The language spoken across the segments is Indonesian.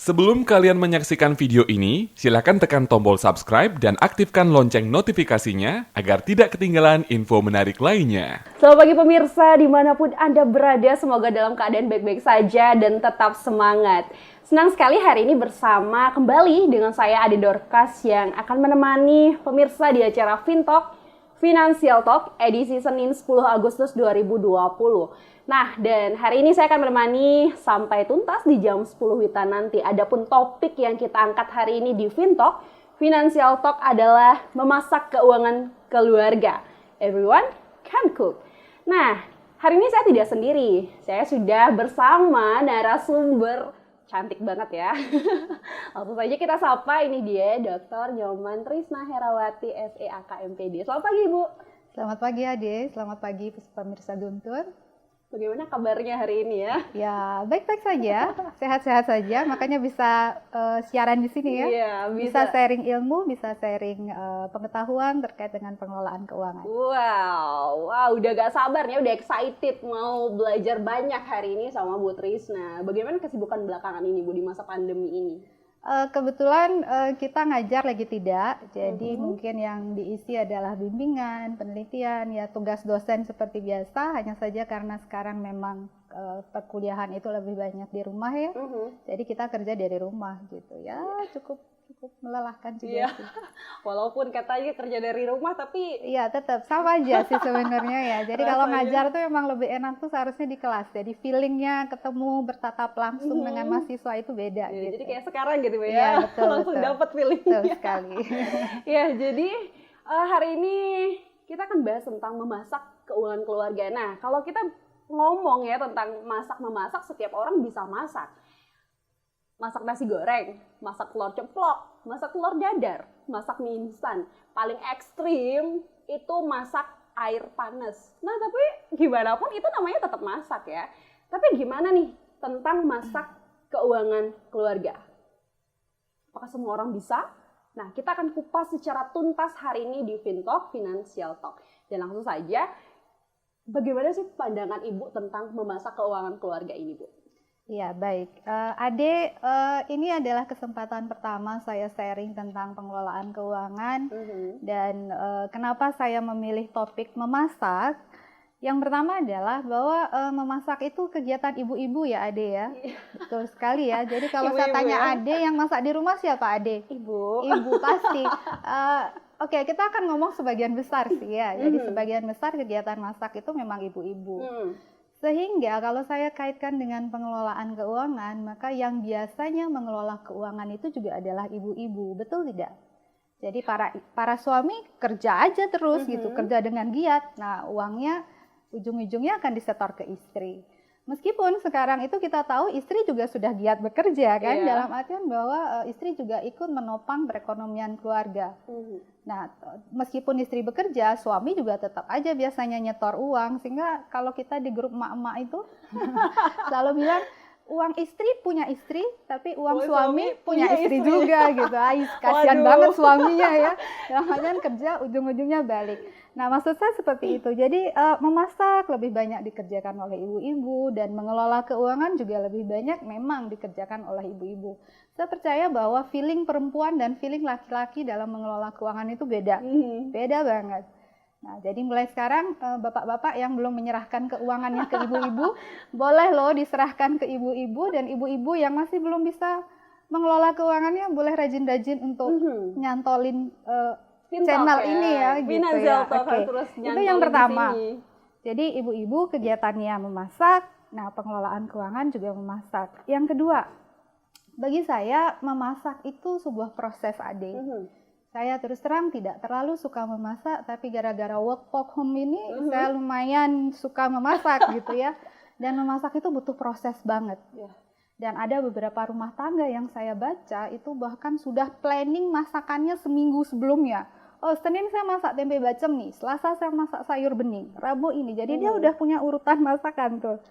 Sebelum kalian menyaksikan video ini, silakan tekan tombol subscribe dan aktifkan lonceng notifikasinya agar tidak ketinggalan info menarik lainnya. Selamat pagi pemirsa, dimanapun Anda berada, semoga dalam keadaan baik-baik saja dan tetap semangat. Senang sekali hari ini bersama kembali dengan saya Ade Dorcas yang akan menemani pemirsa di acara FinTalk, Financial Talk, edisi Senin 10 Agustus 2020. Nah, dan hari ini saya akan menemani sampai tuntas di jam 10 WITA nanti. Adapun topik yang kita angkat hari ini di FinTalk, Financial Talk adalah memasak keuangan keluarga. Everyone can cook. Nah, hari ini saya tidak sendiri. Saya sudah bersama narasumber cantik banget ya. Langsung saja kita sapa, ini dia Dr. Nyoman Trisna Herawati, SEAK MPD. Selamat pagi Ibu. Selamat pagi Ade, selamat pagi pemirsa Guntur. Bagaimana kabarnya hari ini ya? Ya, baik-baik saja, sehat-sehat saja, makanya bisa siaran di sini ya. Iya, bisa sharing ilmu, bisa sharing pengetahuan terkait dengan pengelolaan keuangan. Wow, udah gak sabar nih, udah excited mau belajar banyak hari ini sama Bu Trisna. Bagaimana kesibukan belakangan ini Bu di masa pandemi ini? Kebetulan kita ngajar lagi tidak, jadi mungkin yang diisi adalah bimbingan, penelitian, ya tugas dosen seperti biasa, hanya saja karena sekarang memang perkuliahan itu lebih banyak di rumah ya, jadi kita kerja dari rumah gitu ya, cukup melelahkan juga sih. Walaupun katanya kerja dari rumah tapi iya tetap sama aja sih sebenarnya ya. Jadi kalau ngajar tuh emang lebih enak tuh seharusnya di kelas. Jadi feelingnya ketemu bertatap langsung dengan mahasiswa itu beda. Ya, gitu. jadi kayak sekarang gitu ya, ya betul, langsung dapat feelingnya. Betul sekali. Ya jadi hari ini kita akan bahas tentang memasak keuangan keluarga. Nah kalau kita ngomong ya tentang masak-memasak, setiap orang bisa masak. Masak nasi goreng, masak telur ceplok, masak telur dadar, masak mie instan. Paling ekstrim itu masak air panas. Nah tapi gimana pun itu namanya tetap masak ya. Tapi gimana nih tentang masak keuangan keluarga? Apakah semua orang bisa? Nah kita akan kupas secara tuntas hari ini di FinTalk, Financial Talk. Dan langsung saja, bagaimana sih pandangan Ibu tentang memasak keuangan keluarga ini Bu? Ya baik, Ade, ini adalah kesempatan pertama saya sharing tentang pengelolaan keuangan dan kenapa saya memilih topik memasak. Yang pertama adalah bahwa memasak itu kegiatan ibu-ibu ya Ade ya, betul sekali ya. Jadi kalau saya tanya ya? Ade yang masak di rumah siapa Ade? Ibu pasti. Oke, kita akan ngomong sebagian besar sih ya. Jadi sebagian besar kegiatan masak itu memang ibu-ibu. Sehingga kalau saya kaitkan dengan pengelolaan keuangan, maka yang biasanya mengelola keuangan itu juga adalah ibu-ibu, betul tidak? Jadi para suami kerja aja terus gitu, kerja dengan giat. Nah, uangnya ujung-ujungnya akan disetor ke istri. Meskipun sekarang itu kita tahu istri juga sudah giat bekerja kan, dalam artian bahwa istri juga ikut menopang perekonomian keluarga. Nah, meskipun istri bekerja, suami juga tetap aja biasanya nyetor uang, sehingga kalau kita di grup emak-emak itu selalu bilang uang istri punya istri, tapi uang suami punya istri juga gitu. Kasihan banget suaminya ya, yang kerja ujung-ujungnya balik. Nah, maksud saya seperti itu. Jadi memasak lebih banyak dikerjakan oleh ibu-ibu dan mengelola keuangan juga lebih banyak memang dikerjakan oleh ibu-ibu. Saya percaya bahwa feeling perempuan dan feeling laki-laki dalam mengelola keuangan itu beda. Beda banget. Nah, jadi mulai sekarang bapak-bapak yang belum menyerahkan keuangannya ke ibu-ibu, boleh loh diserahkan ke ibu-ibu, dan ibu-ibu yang masih belum bisa mengelola keuangannya boleh rajin-rajin untuk nyantolin channel ya, ini ya gitu ya. Itu yang pertama. Jadi ibu-ibu kegiatannya memasak, nah pengelolaan keuangan juga memasak. Yang kedua, bagi saya memasak itu sebuah proses Ade. Saya terus terang tidak terlalu suka memasak, tapi gara-gara work from home ini saya lumayan suka memasak gitu ya. Dan memasak itu butuh proses banget. Dan ada beberapa rumah tangga yang saya baca itu bahkan sudah planning masakannya seminggu sebelumnya. Oh, Senin saya masak tempe bacem nih, Selasa saya masak sayur bening, Rabu ini. Jadi dia udah punya urutan masakan tuh.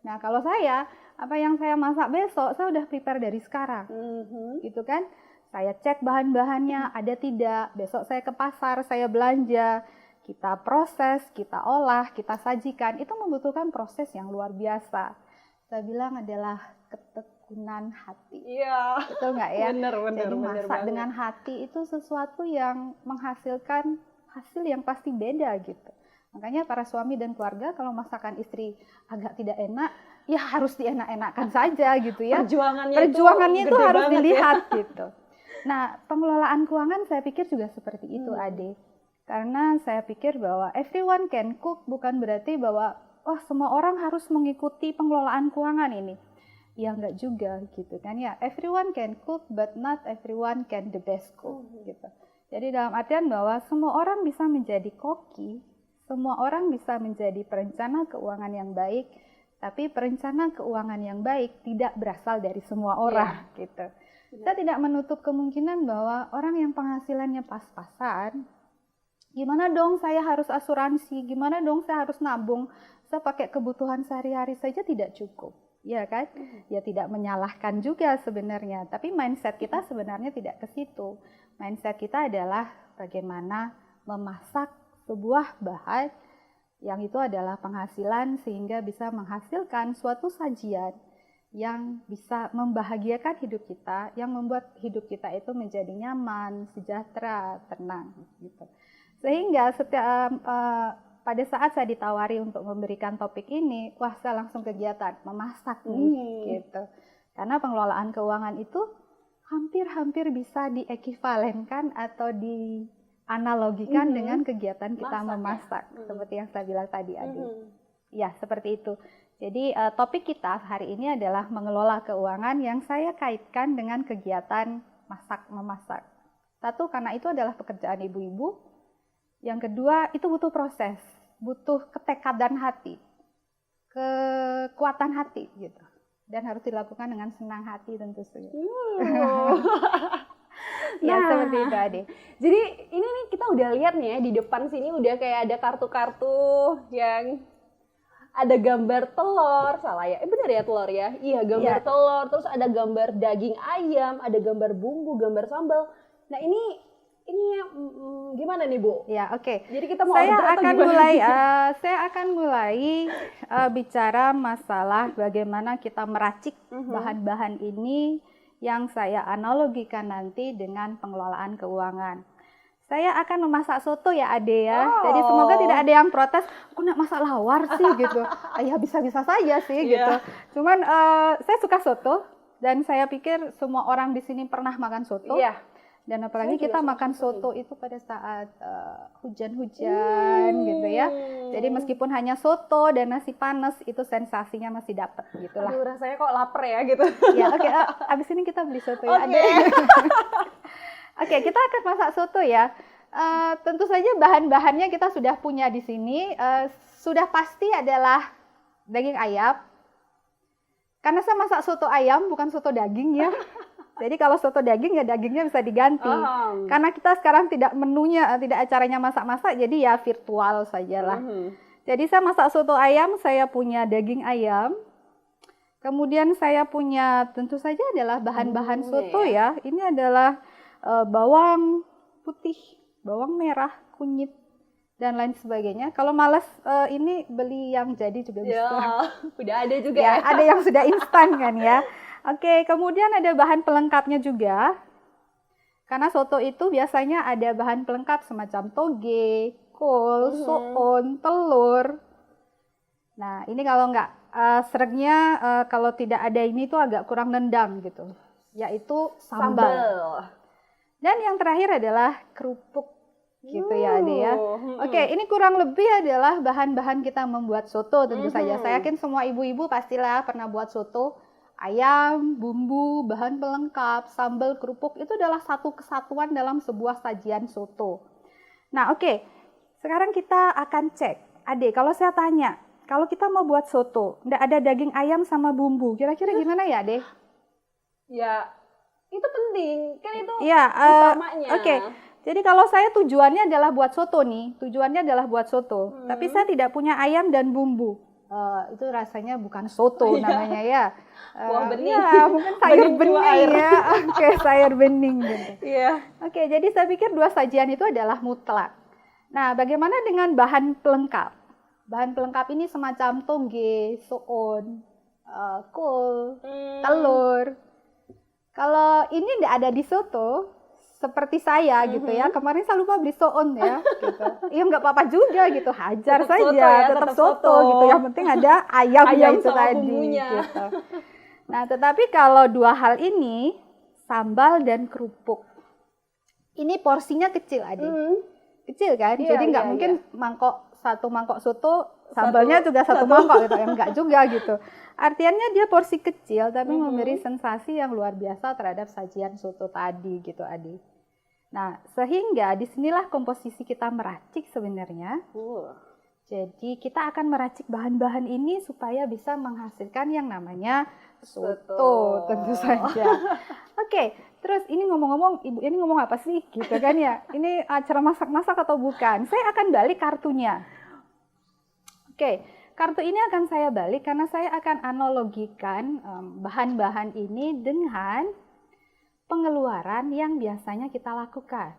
Nah, kalau saya, apa yang saya masak besok, saya udah prepare dari sekarang. Gitu kan? Saya cek bahan-bahannya, ada tidak. Besok saya ke pasar, saya belanja. Kita proses, kita olah, kita sajikan. Itu membutuhkan proses yang luar biasa. Saya bilang adalah ketekunan hati. Iya. Betul nggak ya? Bener Jadi bener masak banget. dengan hati itu sesuatu yang menghasilkan hasil yang pasti beda gitu. Makanya para suami dan keluarga kalau masakan istri agak tidak enak, ya harus dienak-enakan saja gitu ya. Perjuangannya itu gede harus banget dilihat gitu. Nah, pengelolaan keuangan saya pikir juga seperti itu, Ade. Karena saya pikir bahwa everyone can cook bukan berarti bahwa wah semua orang harus mengikuti pengelolaan keuangan ini. Ya enggak juga gitu kan ya. Everyone can cook but not everyone can the best cook gitu. Jadi dalam artian bahwa semua orang bisa menjadi koki, semua orang bisa menjadi perencana keuangan yang baik, tapi perencana keuangan yang baik tidak berasal dari semua orang gitu. Saya tidak menutup kemungkinan bahwa orang yang penghasilannya pas-pasan, gimana dong saya harus asuransi, gimana dong saya harus nabung, saya pakai kebutuhan sehari-hari saja tidak cukup. Ya kan? Ya tidak menyalahkan juga sebenarnya, tapi mindset kita sebenarnya tidak ke situ. Mindset kita adalah bagaimana memasak sebuah bahan yang itu adalah penghasilan sehingga bisa menghasilkan suatu sajian yang bisa membahagiakan hidup kita, yang membuat hidup kita itu menjadi nyaman, sejahtera, tenang gitu. Sehingga setiap pada saat saya ditawari untuk memberikan topik ini, wah saya langsung kegiatan memasak nih gitu. Karena pengelolaan keuangan itu hampir-hampir bisa diekivalenkan atau dianalogikan dengan kegiatan kita memasak, seperti yang saya bilang tadi, Adi. Ya, seperti itu. Jadi topik kita hari ini adalah mengelola keuangan yang saya kaitkan dengan kegiatan masak-memasak. Satu, karena itu adalah pekerjaan ibu-ibu. Yang kedua, itu butuh proses, butuh ketekadaan hati, kekuatan hati gitu. Dan harus dilakukan dengan senang hati tentu saja. Ya, seperti itu, Ade. Jadi ini nih kita udah lihat nih ya, di depan sini udah kayak ada kartu-kartu yang ada gambar telur, salah ya? Bener ya telur ya? Iya, gambar telur, terus ada gambar daging ayam, ada gambar bumbu, gambar sambal. Nah ini gimana nih, Bu? Ya, oke. Jadi kita mau saya akan mulai bicara masalah bagaimana kita meracik bahan-bahan ini yang saya analogikan nanti dengan pengelolaan keuangan. Saya akan memasak soto ya, Ade ya. Jadi semoga tidak ada yang protes, aku nak masak lawar sih gitu. Ya bisa-bisa saja sih gitu. Cuman saya suka soto dan saya pikir semua orang di sini pernah makan soto. Dan apalagi kita makan soto itu pada saat hujan-hujan gitu ya. Jadi meskipun hanya soto dan nasi panas itu sensasinya masih dapat gitu lah. Aduh, rasanya kok lapar ya gitu. Ya, oke. Abis ini kita beli soto ya. Oke, kita akan masak soto ya. Tentu saja bahan-bahannya kita sudah punya di sini. Sudah pasti adalah daging ayam. Karena saya masak soto ayam bukan soto daging ya. Jadi kalau soto daging ya dagingnya bisa diganti. Karena kita sekarang tidak menunya, tidak acaranya masak-masak, jadi ya virtual sajalah. Jadi saya masak soto ayam, saya punya daging ayam. Kemudian saya punya tentu saja adalah bahan-bahan soto ya. Ini adalah bawang putih, bawang merah, kunyit, dan lain sebagainya. Kalau malas ini beli yang jadi juga bisa. Udah ada juga ya. Ada yang sudah instan kan ya. Oke, kemudian ada bahan pelengkapnya juga. Karena soto itu biasanya ada bahan pelengkap semacam toge, kol, soon, telur. Nah, ini kalau nggak seregnya kalau tidak ada ini tuh agak kurang nendang gitu. Yaitu sambal. Dan yang terakhir adalah kerupuk gitu ya, Ade ya. Oke, ini kurang lebih adalah bahan-bahan kita membuat soto tentu saja. Saya yakin semua ibu-ibu pastilah pernah buat soto. Ayam, bumbu, bahan pelengkap, sambal, kerupuk itu adalah satu kesatuan dalam sebuah sajian soto. Nah, oke. Sekarang kita akan cek. Ade, kalau saya tanya, kalau kita mau buat soto, nggak ada daging ayam sama bumbu, kira-kira gimana ya, Ade? Ya, itu penting. Kan itu utamanya. Oke. Jadi kalau saya tujuannya adalah buat soto nih, tapi saya tidak punya ayam dan bumbu. Itu rasanya bukan soto namanya ya. Buah bening. Ya, mungkin sayur bening ya. Oke, sayur bening gitu. Oke, jadi saya pikir dua sajian itu adalah mutlak. Nah, bagaimana dengan bahan pelengkap? Bahan pelengkap ini semacam toge, soon, kol, telur. Kalau ini tidak ada di soto, seperti saya gitu ya, kemarin saya lupa beli soon ya, gitu. Ya nggak apa-apa juga gitu, hajar Tetap saja, soto ya, tetap tetap soto soto. gitu. Yang penting ada ayamnya Ayam itu sama tadi, bumbunya. gitu. Nah, tetapi kalau dua hal ini, sambal dan kerupuk, ini porsinya kecil, Adik. Kecil kan, Iya, jadi nggak iya, mungkin iya. satu mangkok soto, sambalnya juga satu mangkok gitu, ya nggak juga gitu. Artinya dia porsi kecil tapi memberi sensasi yang luar biasa terhadap sajian soto tadi gitu, Adi. Nah, sehingga disinilah komposisi kita meracik sebenarnya. Jadi kita akan meracik bahan-bahan ini supaya bisa menghasilkan yang namanya soto, tentu saja. Oke, terus ini ngomong-ngomong, Ibu ini ngomong apa sih gitu kan ya? Ini acara masak-masak atau bukan? Saya akan balik kartunya. Oke, kartu ini akan saya balik karena saya akan analogikan bahan-bahan ini dengan pengeluaran yang biasanya kita lakukan.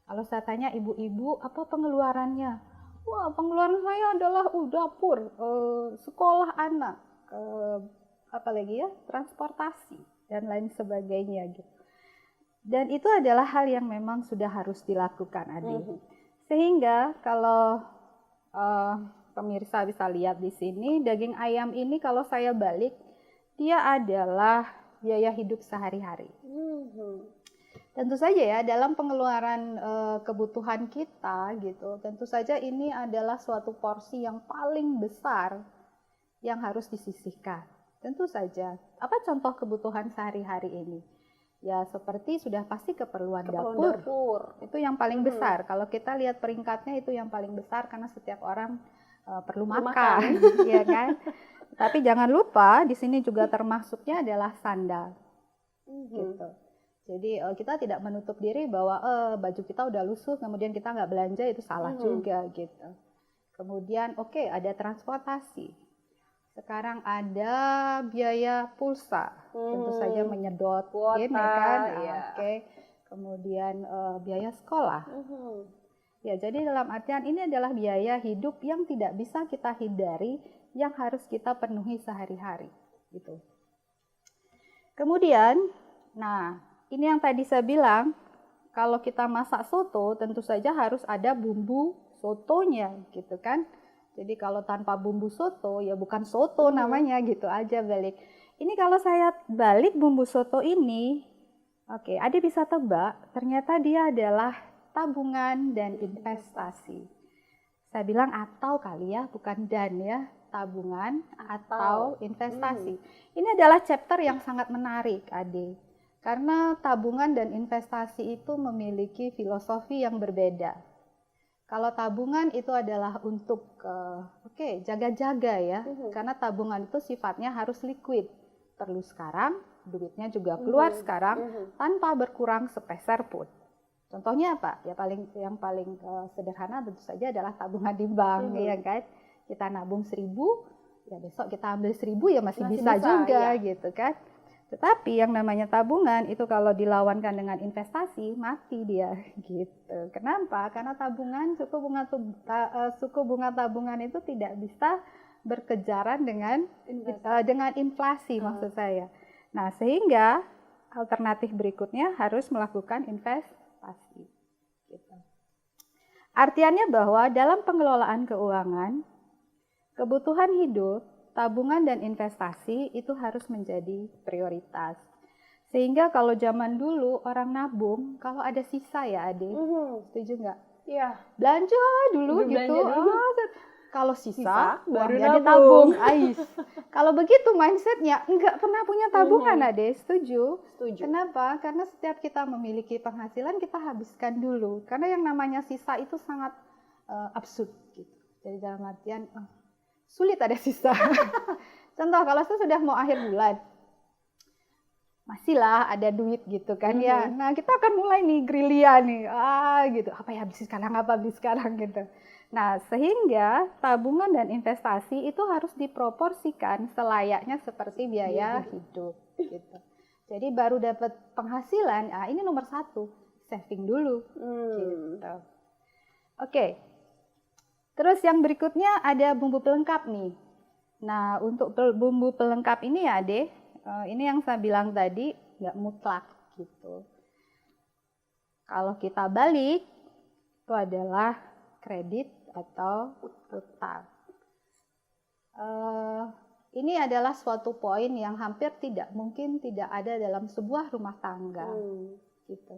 Kalau saya tanya ibu-ibu, apa pengeluarannya? Wah, pengeluaran saya adalah dapur, sekolah anak, apalagi ya, transportasi, dan lain sebagainya gitu. Dan itu adalah hal yang memang sudah harus dilakukan, Adi. Sehingga kalau pemirsa bisa lihat di sini, daging ayam ini kalau saya balik, dia adalah biaya hidup sehari-hari. Tentu saja ya, dalam pengeluaran kebutuhan kita gitu, tentu saja ini adalah suatu porsi yang paling besar yang harus disisihkan. Tentu saja. Apa contoh kebutuhan sehari-hari ini? Ya seperti sudah pasti keperluan dapur. Itu yang paling besar. Kalau kita lihat peringkatnya itu yang paling besar karena setiap orang perlu makan, ya kan? Tapi jangan lupa di sini juga termasuknya adalah sandal. Gitu. Jadi kita tidak menutup diri bahwa baju kita udah lusuh kemudian kita nggak belanja, itu salah juga gitu. Kemudian ada transportasi. Sekarang ada biaya pulsa, tentu saja menyedot ini kan, Kemudian biaya sekolah. Ya, jadi dalam artian ini adalah biaya hidup yang tidak bisa kita hindari, yang harus kita penuhi sehari-hari, gitu. Kemudian, nah ini yang tadi saya bilang, kalau kita masak soto, tentu saja harus ada bumbu sotonya, gitu kan. Jadi kalau tanpa bumbu soto, ya bukan soto namanya, gitu aja balik. Ini kalau saya balik bumbu soto ini, Ade bisa tebak, ternyata dia adalah tabungan dan investasi. Saya bilang atau kali ya, bukan dan ya, tabungan atau investasi. Ini adalah chapter yang sangat menarik, Ade. Karena tabungan dan investasi itu memiliki filosofi yang berbeda. Kalau tabungan itu adalah untuk jaga-jaga ya, karena tabungan itu sifatnya harus liquid, perlu sekarang, duitnya juga keluar sekarang tanpa berkurang sepeser pun. Contohnya apa? Ya yang paling sederhana tentu saja adalah tabungan di bank, ya kan? Kita nabung 1.000, ya besok kita ambil 1.000 ya masih bisa juga, ya. Gitu kan? Tetapi yang namanya tabungan itu kalau dilawankan dengan investasi, mati dia gitu. Kenapa? Karena tabungan, suku bunga tabungan itu tidak bisa berkejaran dengan inflasi maksud saya. Nah, sehingga alternatif berikutnya harus melakukan investasi. Gitu. Artiannya bahwa dalam pengelolaan keuangan, kebutuhan hidup, tabungan dan investasi itu harus menjadi prioritas. Sehingga kalau zaman dulu orang nabung, kalau ada sisa ya Ade, setuju nggak? Iya. Belanja dulu gitu. Kalau sisa baru ditabung. Kalau begitu mindsetnya nggak pernah punya tabungan Ade, setuju? Setuju. Kenapa? Karena setiap kita memiliki penghasilan kita habiskan dulu. Karena yang namanya sisa itu sangat absurd gitu. Jadi dalam artian sulit ada sisa. Contoh kalau saya sudah mau akhir bulan, masihlah ada duit gitu kan ya. Nah kita akan mulai nih gerilya nih, gitu. Apa ya habis sekarang gitu. Nah sehingga tabungan dan investasi itu harus diproporsikan selayaknya seperti biaya hidup gitu. Jadi baru dapat penghasilan, ini nomor 1, saving dulu. Gitu. Oke. Terus yang berikutnya ada bumbu pelengkap nih. Nah, untuk bumbu pelengkap ini ya, Ade, ini yang saya bilang tadi nggak mutlak gitu. Kalau kita balik, itu adalah kredit atau utang. Ini adalah suatu poin yang hampir tidak mungkin tidak ada dalam sebuah rumah tangga, gitu.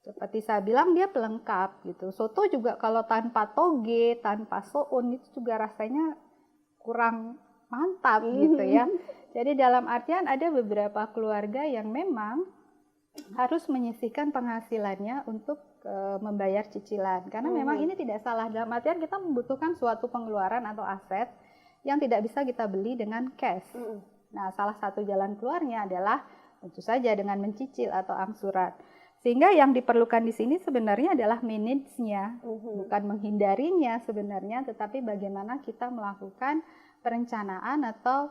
Seperti saya bilang dia pelengkap gitu. Soto juga kalau tanpa toge, tanpa soun itu juga rasanya kurang mantap gitu ya. Jadi dalam artian ada beberapa keluarga yang memang harus menyisihkan penghasilannya untuk membayar cicilan. Karena memang ini tidak salah, dalam artian kita membutuhkan suatu pengeluaran atau aset yang tidak bisa kita beli dengan cash. Nah, salah satu jalan keluarnya adalah tentu saja dengan mencicil atau angsuran. Sehingga yang diperlukan di sini sebenarnya adalah manage-nya, bukan menghindarinya sebenarnya, tetapi bagaimana kita melakukan perencanaan atau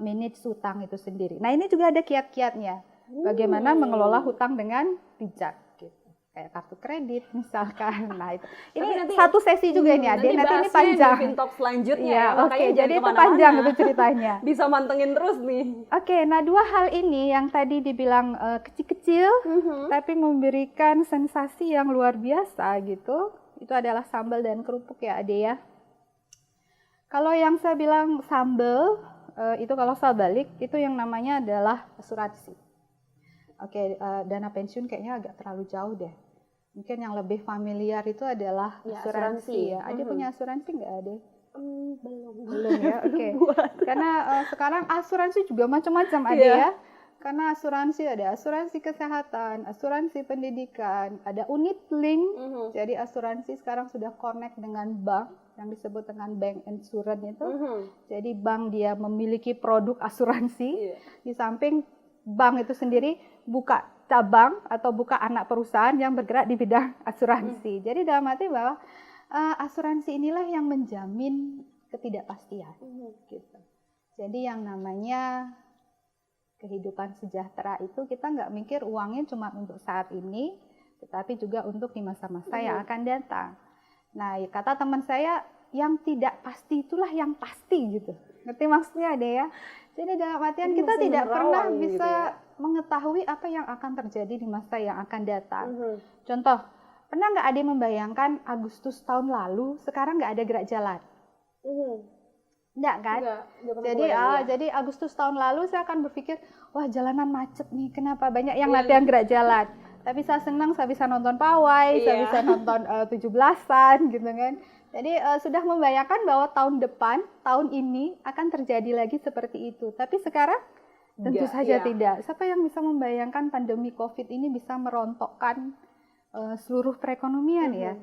manage hutang itu sendiri. Nah, ini juga ada kiat-kiatnya. Bagaimana mengelola hutang dengan bijak, gitu. Kayak kartu kredit misalkan. Nah, itu. Ini nanti, satu sesi juga ini, Ade. Nanti ini panjang. Di Talk selanjutnya ya. Oke, jadi itu panjang itu ceritanya. Bisa mantengin terus nih. Oke, nah dua hal ini yang tadi dibilang kecil-kecil, tapi memberikan sensasi yang luar biasa gitu. Itu adalah sambal dan kerupuk ya, Ade ya. Kalau yang saya bilang sambal, itu kalau saya balik, itu yang namanya adalah asuransi. Oke, dana pensiun kayaknya agak terlalu jauh deh. Mungkin yang lebih familiar itu adalah asuransi ya. Ade punya asuransi nggak, Ade? Belum ya, oke. Karena sekarang asuransi juga macam-macam ada ya. Karena asuransi ada asuransi kesehatan, asuransi pendidikan, ada unit link. Jadi asuransi sekarang sudah connect dengan bank yang disebut dengan bank insurance itu. Jadi bank dia memiliki produk asuransi. Di samping bank itu sendiri buka cabang atau buka anak perusahaan yang bergerak di bidang asuransi. Jadi dalam arti bahwa asuransi inilah yang menjamin ketidakpastian. Gitu. Jadi yang namanya kehidupan sejahtera itu kita nggak mikir uangnya cuma untuk saat ini, tetapi juga untuk di masa-masa yang akan datang. Nah, kata teman saya, yang tidak pasti itulah yang pasti gitu. Ngerti maksudnya ada ya? Jadi dalam artian kita tidak pernah bisa mengetahui apa yang akan terjadi di masa yang akan datang. Contoh, pernah nggak Ade membayangkan Agustus tahun lalu sekarang nggak ada gerak jalan? Enggak kan? Jadi Agustus tahun lalu saya akan berpikir, wah jalanan macet nih, kenapa banyak yang latihan gerak jalan. Tapi saya senang, saya bisa nonton pawai, saya bisa nonton 17-an gitu kan. Jadi sudah membayangkan bahwa tahun depan, tahun ini akan terjadi lagi seperti itu. Tapi sekarang tentu saja tidak. Siapa yang bisa membayangkan pandemi COVID ini bisa merontokkan seluruh perekonomian ya?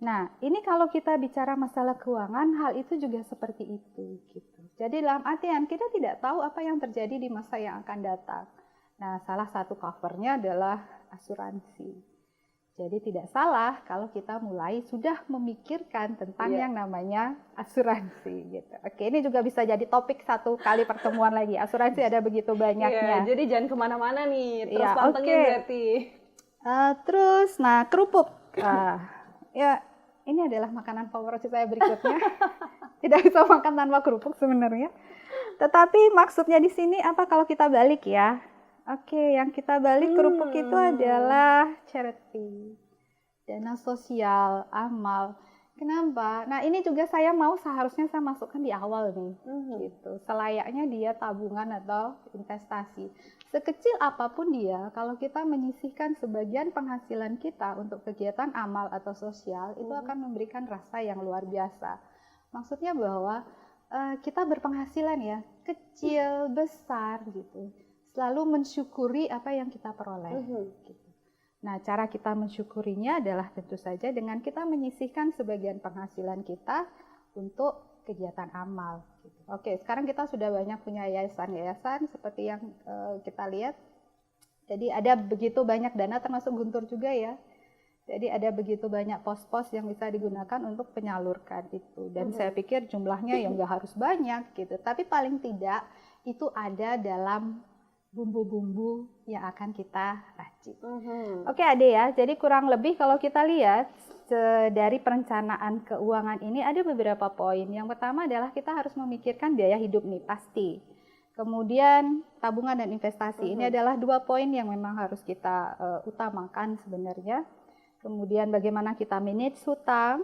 Nah, ini kalau kita bicara masalah keuangan, hal itu juga seperti itu. Gitu. Jadi dalam artian kita tidak tahu apa yang terjadi di masa yang akan datang. Nah, salah satu covernya adalah asuransi. Jadi tidak salah kalau kita mulai sudah memikirkan tentang yang namanya asuransi. Gitu. Oke, ini juga bisa jadi topik satu kali pertemuan lagi. Asuransi ada begitu banyaknya. Jadi jangan kemana-mana nih, terus pantengin berarti. Terus, nah kerupuk. Ya, ini adalah makanan favorit saya berikutnya. Tidak bisa makan tanpa kerupuk sebenarnya. Tetapi maksudnya di sini apa kalau kita balik ya? Oke, yang kita balik kerupuk itu adalah charity, dana sosial, amal. Kenapa? Nah ini juga saya mau seharusnya saya masukkan di awal nih, gitu. Selayaknya dia tabungan atau investasi. Sekecil apapun dia, kalau kita menyisihkan sebagian penghasilan kita untuk kegiatan amal atau sosial, itu akan memberikan rasa yang luar biasa. Maksudnya bahwa kita berpenghasilan ya, kecil, besar gitu. Selalu mensyukuri apa yang kita peroleh. Gitu. Nah, cara kita mensyukurinya adalah tentu saja dengan kita menyisihkan sebagian penghasilan kita untuk kegiatan amal. Gitu. Oke, sekarang kita sudah banyak punya yayasan-yayasan seperti yang kita lihat. Jadi ada begitu banyak dana, termasuk Guntur juga ya. Jadi ada begitu banyak pos-pos yang bisa digunakan untuk penyalurkan itu. Dan saya pikir jumlahnya yang nggak harus banyak gitu. Tapi paling tidak itu ada dalam bumbu-bumbu yang akan kita racik. Oke Ade ya, jadi kurang lebih kalau kita lihat dari perencanaan keuangan ini ada beberapa poin. Yang pertama adalah kita harus memikirkan biaya hidup nih pasti. Kemudian tabungan dan investasi, ini adalah 2 poin yang memang harus kita utamakan sebenarnya. Kemudian bagaimana kita manage hutang,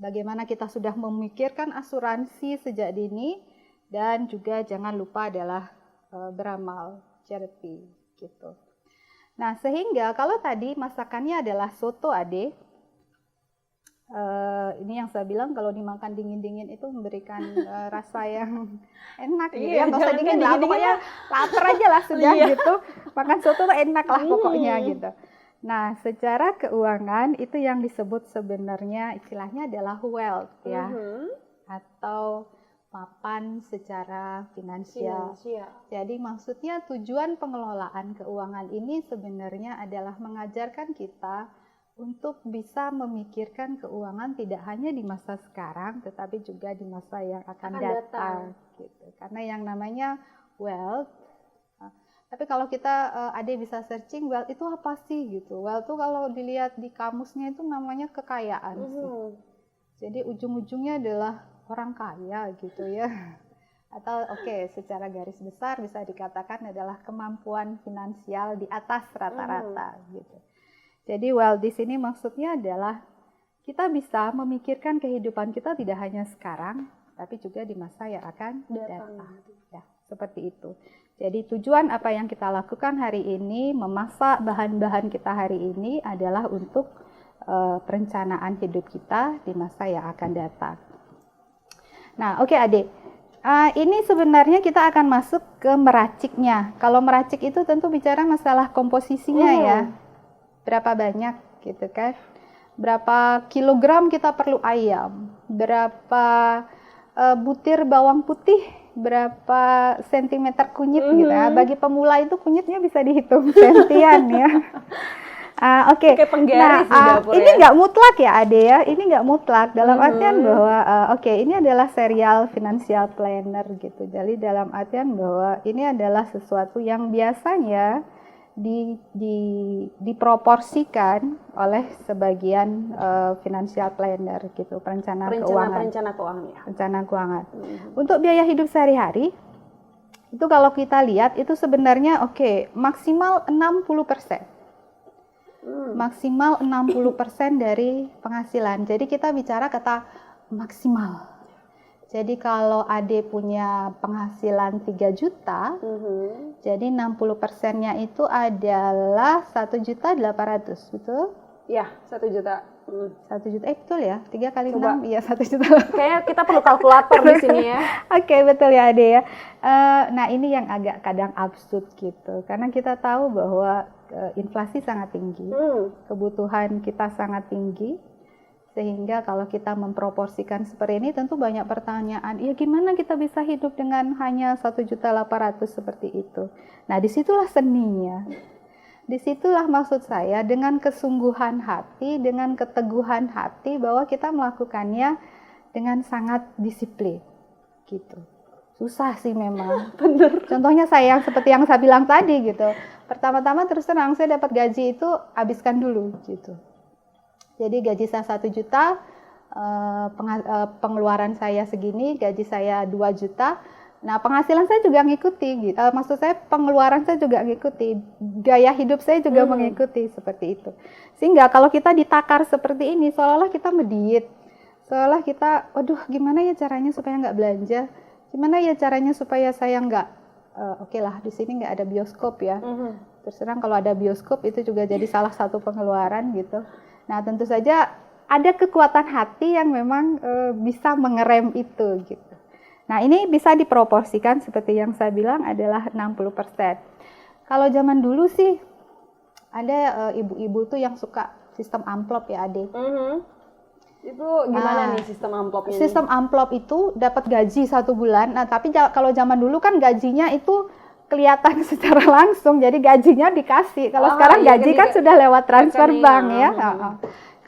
bagaimana kita sudah memikirkan asuransi sejak dini, dan juga jangan lupa adalah beramal charity gitu. Nah, sehingga kalau tadi masakannya adalah soto Ade, ini yang saya bilang kalau dimakan dingin-dingin itu memberikan rasa yang enak gitu ya, nggak usah dingin lah, pokoknya lapar aja lah sudah gitu, makan soto enak lah pokoknya gitu. Nah, secara keuangan itu yang disebut sebenarnya istilahnya adalah wealth ya, atau papan secara finansial. Jadi maksudnya tujuan pengelolaan keuangan ini sebenarnya adalah mengajarkan kita untuk bisa memikirkan keuangan tidak hanya di masa sekarang tetapi juga di masa yang akan datang gitu. Karena yang namanya wealth, tapi kalau kita Ade bisa searching wealth itu apa sih gitu. Wealth itu kalau dilihat di kamusnya itu namanya kekayaan sih. Jadi ujung-ujungnya adalah orang kaya gitu ya, atau secara garis besar bisa dikatakan adalah kemampuan finansial di atas rata-rata gitu. Jadi wealth di sini maksudnya adalah kita bisa memikirkan kehidupan kita tidak hanya sekarang tapi juga di masa yang akan datang. Ya, seperti itu. Jadi tujuan apa yang kita lakukan hari ini, memasak bahan-bahan kita hari ini adalah untuk perencanaan hidup kita di masa yang akan datang. Nah, oke Ade, ini sebenarnya kita akan masuk ke meraciknya. Kalau meracik itu tentu bicara masalah komposisinya ya, berapa banyak gitu kan, berapa kilogram kita perlu ayam, berapa butir bawang putih, berapa sentimeter kunyit gitu ya. Bagi pemula itu kunyitnya bisa dihitung sentian ya. Oke. Kayak penggaris di dapur ini nggak mutlak ya Ade ya, ini nggak mutlak dalam artian bahwa ini adalah serial financial planner gitu. Jadi dalam artian bahwa ini adalah sesuatu yang biasanya diproporsikan oleh sebagian financial planner gitu, perencana keuangan. Perencana keuangan. Untuk biaya hidup sehari-hari itu kalau kita lihat itu sebenarnya maksimal 60%. Maksimal 60% dari penghasilan. Jadi kita bicara kata maksimal. Jadi kalau Ade punya penghasilan 3 juta, jadi 60%-nya itu adalah 1.800.000, betul? Ya, 1 juta. 1 juta, betul ya? 3 kali Coba. 6, iya 1 juta. Kayaknya kita perlu kalkulator di sini ya. Oke, betul ya Ade ya. Nah ini yang agak kadang absurd gitu. Karena kita tahu bahwa inflasi sangat tinggi, kebutuhan kita sangat tinggi. Sehingga kalau kita memproporsikan seperti ini tentu banyak pertanyaan, ya gimana kita bisa hidup dengan hanya 1.800.000 seperti itu. Nah disitulah seninya, disitulah maksud saya dengan kesungguhan hati, dengan keteguhan hati bahwa kita melakukannya dengan sangat disiplin gitu. Susah sih memang. Bener. Contohnya saya seperti yang saya bilang tadi gitu, pertama-tama terus terang saya dapat gaji itu habiskan dulu gitu. Jadi gaji saya 1 juta, pengeluaran saya segini, gaji saya 2 juta. Nah penghasilan saya juga ngikuti gitu. Maksud saya pengeluaran saya juga ngikuti. Gaya hidup saya juga mengikuti seperti itu. Sehingga kalau kita ditakar seperti ini, seolah-olah kita mediet. Seolah kita, waduh gimana ya caranya supaya nggak belanja? Gimana ya caranya supaya saya nggak, di sini nggak ada bioskop ya. Terus terang kalau ada bioskop itu juga jadi salah satu pengeluaran gitu. Nah tentu saja ada kekuatan hati yang memang bisa mengerem itu gitu. Nah ini bisa diproporsikan seperti yang saya bilang adalah 60%. Kalau zaman dulu sih ada ibu-ibu tuh yang suka sistem amplop ya Ade. Itu gimana nih sistem amplop ini? Sistem amplop itu dapat gaji 1 bulan. Nah tapi kalau zaman dulu kan gajinya itu kelihatan secara langsung, jadi gajinya dikasih. Kalau sekarang gaji kan sudah lewat transfer bank ya.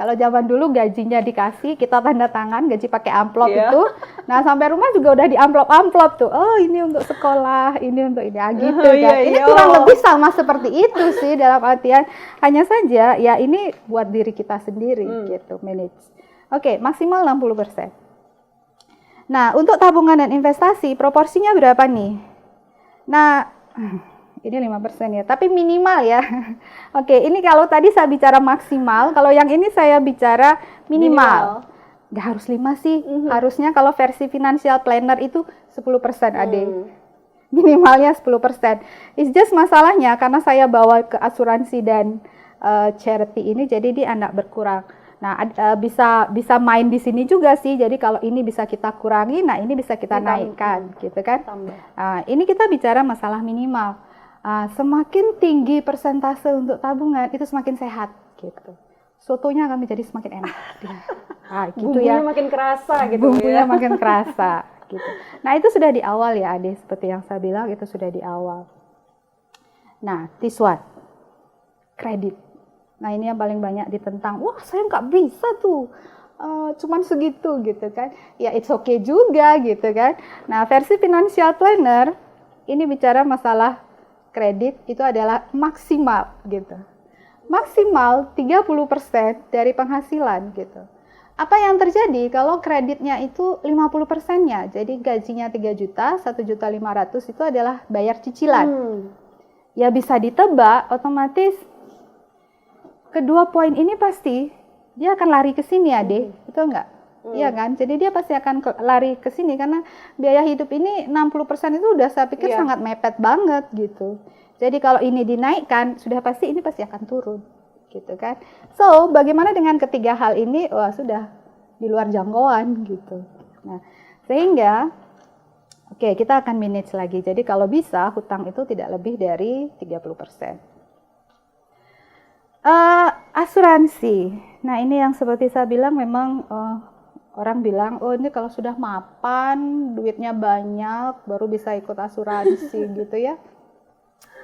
Kalau zaman dulu gajinya dikasih, kita tanda tangan, gaji pakai amplop Iya. itu. Nah, sampai rumah juga udah di amplop-amplop tuh. Oh, ini untuk sekolah, ini untuk ini. gitu Oh, kan. iya, Ini iya. kurang lebih sama seperti itu sih dalam artian. Hanya saja ya ini buat diri kita sendiri gitu, manage. Oke, maksimal 60%. Nah, untuk tabungan dan investasi, proporsinya berapa nih? Nah, ini 5% ya, tapi minimal ya. Oke, ini kalau tadi saya bicara maksimal, kalau yang ini saya bicara minimal. Nggak harus 5 sih, harusnya kalau versi financial planner itu 10% Ade. Minimalnya 10%. It's just masalahnya karena saya bawa ke asuransi dan charity ini, jadi dia anak berkurang. Nah, bisa main di sini juga sih. Jadi kalau ini bisa kita kurangi, nah ini bisa kita naikkan, gitu kan? Nah, ini kita bicara masalah minimal. Semakin tinggi persentase untuk tabungan itu semakin sehat, gitu. Sotonya akan menjadi semakin enak. Gitu Bumbunya ya. makin kerasa gitu Bumbunya ya. makin kerasa, gitu. Nah, itu sudah di awal ya, Ade. Seperti yang saya bilang, itu sudah di awal. Nah, this one, kredit. Nah, ini yang paling banyak ditentang. Wah, saya nggak bisa tuh. Cuman segitu gitu kan. Ya, it's okay juga gitu kan. Nah, versi financial planner, ini bicara masalah kredit itu adalah maksimal gitu. Maksimal 30% dari penghasilan gitu. Apa yang terjadi kalau kreditnya itu 50%-nya? Jadi gajinya 3 juta, 1.500.000 itu adalah bayar cicilan. Ya bisa ditebak otomatis kedua poin ini pasti dia akan lari ke sini Ade. Betul nggak? Iya kan? Jadi dia pasti akan lari ke sini karena biaya hidup ini 60% itu udah saya pikir sangat mepet banget gitu. Jadi kalau ini dinaikkan, sudah pasti ini pasti akan turun. Gitu kan? So, bagaimana dengan ketiga hal ini? Wah, sudah di luar jangkauan gitu. Nah, sehingga oke, kita akan manage lagi. Jadi kalau bisa hutang itu tidak lebih dari 30%. Asuransi. Nah, ini yang seperti saya bilang memang orang bilang, oh ini kalau sudah mapan, duitnya banyak, baru bisa ikut asuransi gitu ya.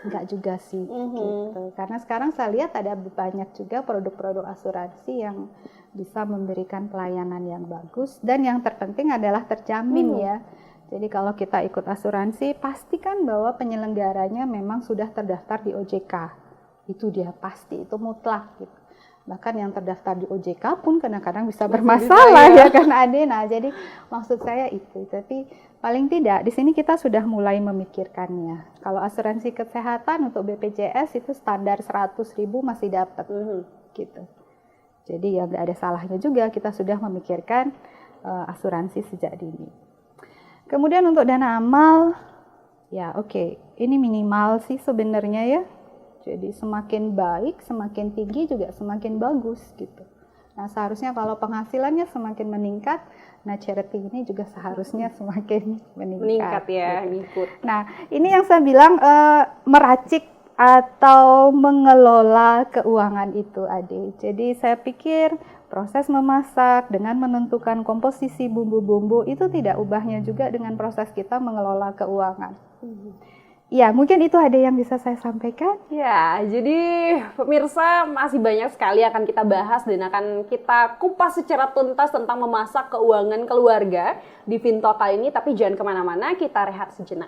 Enggak juga sih, gitu. Karena sekarang saya lihat ada banyak juga produk-produk asuransi yang bisa memberikan pelayanan yang bagus. Dan yang terpenting adalah terjamin ya. Jadi kalau kita ikut asuransi, pastikan bahwa penyelenggaranya memang sudah terdaftar di OJK. Itu dia pasti, itu mutlak gitu. Bahkan yang terdaftar di OJK pun kadang-kadang bisa bermasalah ya kan Ade. Nah, jadi maksud saya itu. Tapi paling tidak di sini kita sudah mulai memikirkannya. Kalau asuransi kesehatan untuk BPJS itu standar 100.000 masih dapat gitu. Jadi ya nggak ada salahnya juga kita sudah memikirkan asuransi sejak dini. Kemudian untuk dana amal, ya oke, ini minimal sih sebenarnya ya. Jadi semakin baik, semakin tinggi juga semakin bagus gitu. Nah seharusnya kalau penghasilannya semakin meningkat, nah charity ini juga seharusnya semakin meningkat ya, gitu. ngikut. Nah ini yang saya bilang meracik atau mengelola keuangan itu Ade. Jadi saya pikir proses memasak dengan menentukan komposisi bumbu-bumbu itu tidak ubahnya juga dengan proses kita mengelola keuangan. Ya, mungkin itu ada yang bisa saya sampaikan. Ya, jadi pemirsa masih banyak sekali akan kita bahas dan akan kita kupas secara tuntas tentang memasak keuangan keluarga di Fintalk kali ini. Tapi jangan kemana-mana, kita rehat sejenak.